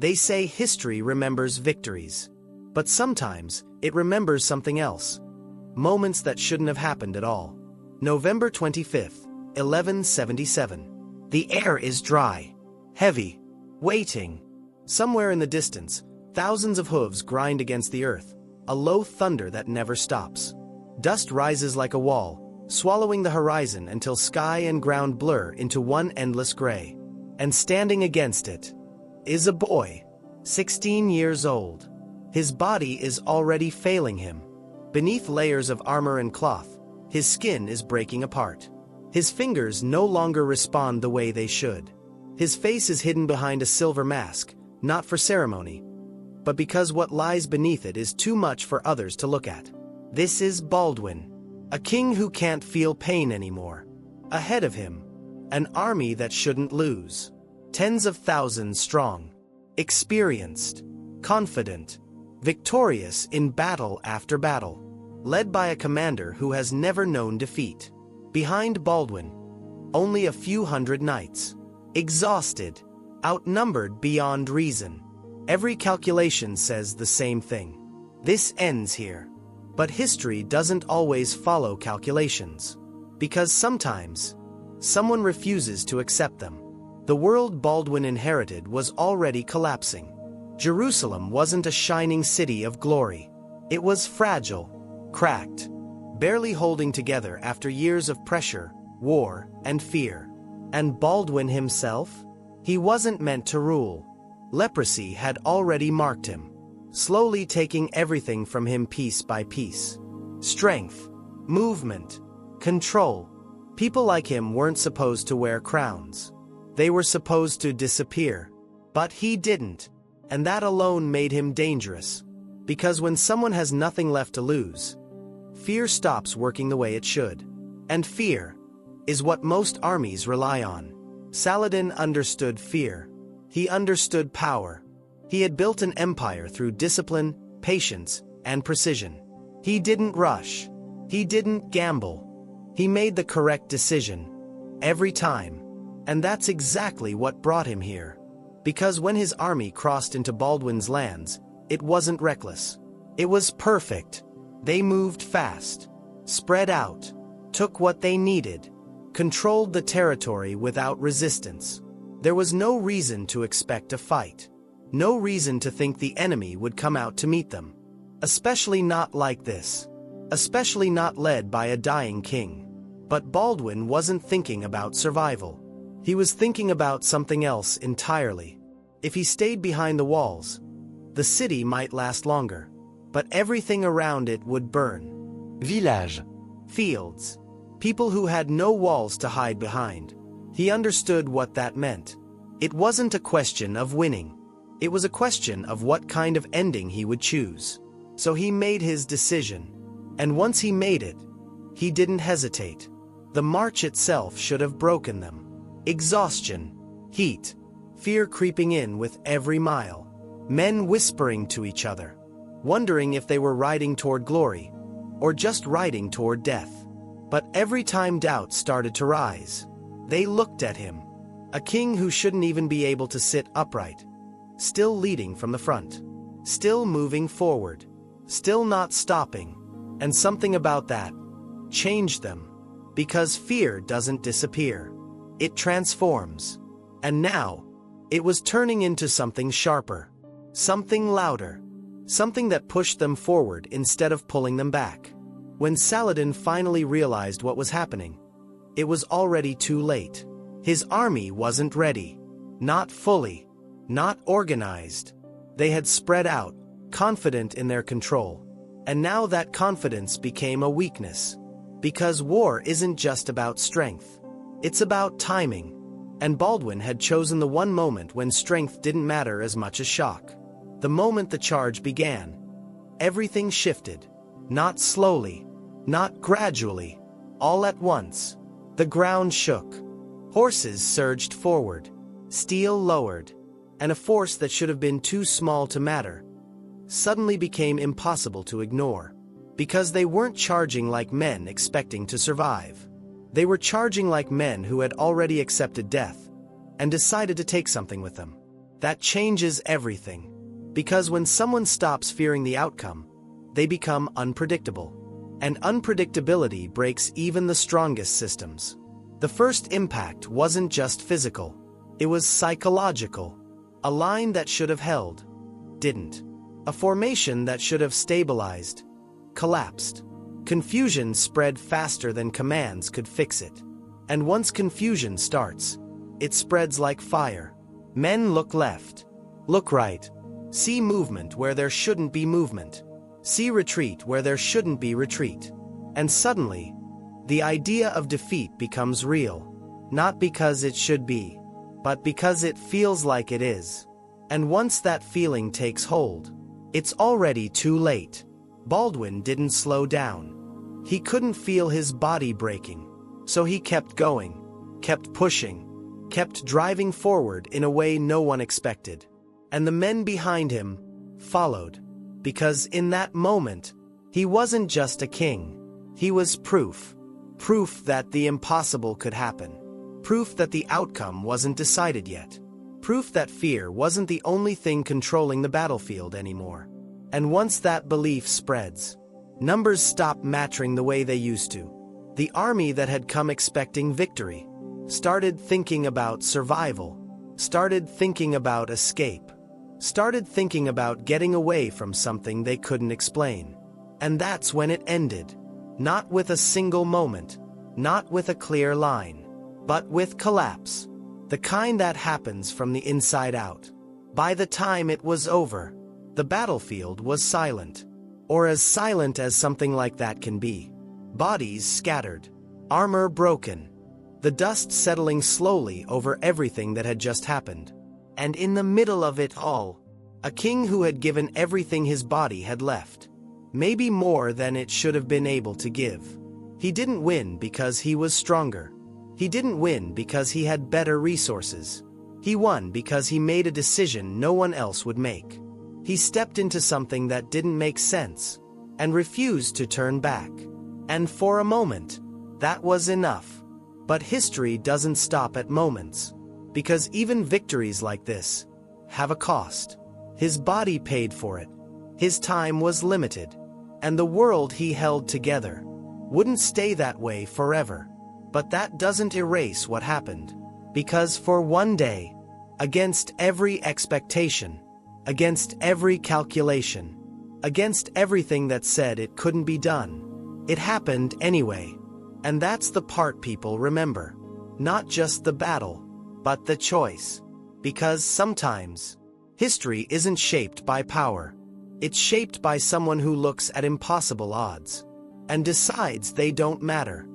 They say history remembers victories. But sometimes, it remembers something else. Moments that shouldn't have happened at all. November 25th, 1177. The air is dry, heavy, waiting. Somewhere in the distance, thousands of hooves grind against the earth, a low thunder that never stops. Dust rises like a wall, swallowing the horizon until sky and ground blur into one endless gray. And standing against it is a boy, 16 years old. His body is already failing him. Beneath layers of armor and cloth, his skin is breaking apart. His fingers no longer respond the way they should. His face is hidden behind a silver mask, not for ceremony, but because what lies beneath it is too much for others to look at. This is Baldwin, a king who can't feel pain anymore. Ahead of him, an army that shouldn't lose. Tens of thousands strong, experienced, confident, victorious in battle after battle, led by a commander who has never known defeat. Behind Baldwin, only a few hundred knights, exhausted, outnumbered beyond reason. Every calculation says the same thing. This ends here. But history doesn't always follow calculations, because sometimes, someone refuses to accept them. The world Baldwin inherited was already collapsing. Jerusalem wasn't a shining city of glory. It was fragile, cracked, barely holding together after years of pressure, war, and fear. And Baldwin himself? He wasn't meant to rule. Leprosy had already marked him, slowly taking everything from him piece by piece. Strength, movement, control. People like him weren't supposed to wear crowns. They were supposed to disappear. But he didn't. And that alone made him dangerous. Because when someone has nothing left to lose, fear stops working the way it should. And fear is what most armies rely on. Saladin understood fear. He understood power. He had built an empire through discipline, patience, and precision. He didn't rush. He didn't gamble. He made the correct decision. Every time. And that's exactly what brought him here. Because when his army crossed into Baldwin's lands, it wasn't reckless. It was perfect. They moved fast, spread out, took what they needed, controlled the territory without resistance. There was no reason to expect a fight. No reason to think the enemy would come out to meet them. Especially not like this. Especially not led by a dying king. But Baldwin wasn't thinking about survival. He was thinking about something else entirely. If he stayed behind the walls, the city might last longer, but everything around it would burn. Village. Fields. People who had no walls to hide behind. He understood what that meant. It wasn't a question of winning. It was a question of what kind of ending he would choose. So he made his decision. And once he made it, he didn't hesitate. The march itself should have broken them. Exhaustion, heat, fear creeping in with every mile. Men whispering to each other, wondering if they were riding toward glory, or just riding toward death. But every time doubt started to rise, they looked at him. A king who shouldn't even be able to sit upright. Still leading from the front. Still moving forward. Still not stopping. And something about that changed them. Because fear doesn't disappear. It transforms. And now, it was turning into something sharper. Something louder. Something that pushed them forward instead of pulling them back. When Saladin finally realized what was happening, it was already too late. His army wasn't ready. Not fully. Not organized. They had spread out, confident in their control. And now that confidence became a weakness. Because war isn't just about strength. It's about timing. And Baldwin had chosen the one moment when strength didn't matter as much as shock. The moment the charge began, everything shifted. Not slowly, not gradually, all at once. The ground shook. Horses surged forward, steel lowered, and a force that should have been too small to matter suddenly became impossible to ignore. Because they weren't charging like men expecting to survive. They were charging like men who had already accepted death and decided to take something with them. That changes everything. Because when someone stops fearing the outcome, they become unpredictable. And unpredictability breaks even the strongest systems. The first impact wasn't just physical. It was psychological. A line that should have held, didn't. A formation that should have stabilized, collapsed. Confusion spread faster than commands could fix it. And once confusion starts, it spreads like fire. Men look left, look right, see movement where there shouldn't be movement, see retreat where there shouldn't be retreat. And suddenly, the idea of defeat becomes real, not because it should be, but because it feels like it is. And once that feeling takes hold, it's already too late. Baldwin didn't slow down. He couldn't feel his body breaking, so he kept going, kept pushing, kept driving forward in a way no one expected. And the men behind him followed, because in that moment, he wasn't just a king. He was proof. Proof that the impossible could happen. Proof that the outcome wasn't decided yet. Proof that fear wasn't the only thing controlling the battlefield anymore. And once that belief spreads, numbers stop mattering the way they used to. The army that had come expecting victory started thinking about survival, started thinking about escape, started thinking about getting away from something they couldn't explain. And that's when it ended. Not with a single moment, not with a clear line, but with collapse. The kind that happens from the inside out. By the time it was over, the battlefield was silent, or as silent as something like that can be. Bodies scattered, armor broken, the dust settling slowly over everything that had just happened. And in the middle of it all, a king who had given everything his body had left. Maybe more than it should have been able to give. He didn't win because he was stronger. He didn't win because he had better resources. He won because he made a decision no one else would make. He stepped into something that didn't make sense, and refused to turn back. And for a moment, that was enough. But history doesn't stop at moments, because even victories like this have a cost. His body paid for it. His time was limited. And the world he held together wouldn't stay that way forever. But that doesn't erase what happened. Because for one day, against every expectation, against every calculation, against everything that said it couldn't be done, it happened anyway. And that's the part people remember. Not just the battle, but the choice. Because sometimes, history isn't shaped by power. It's shaped by someone who looks at impossible odds and decides they don't matter.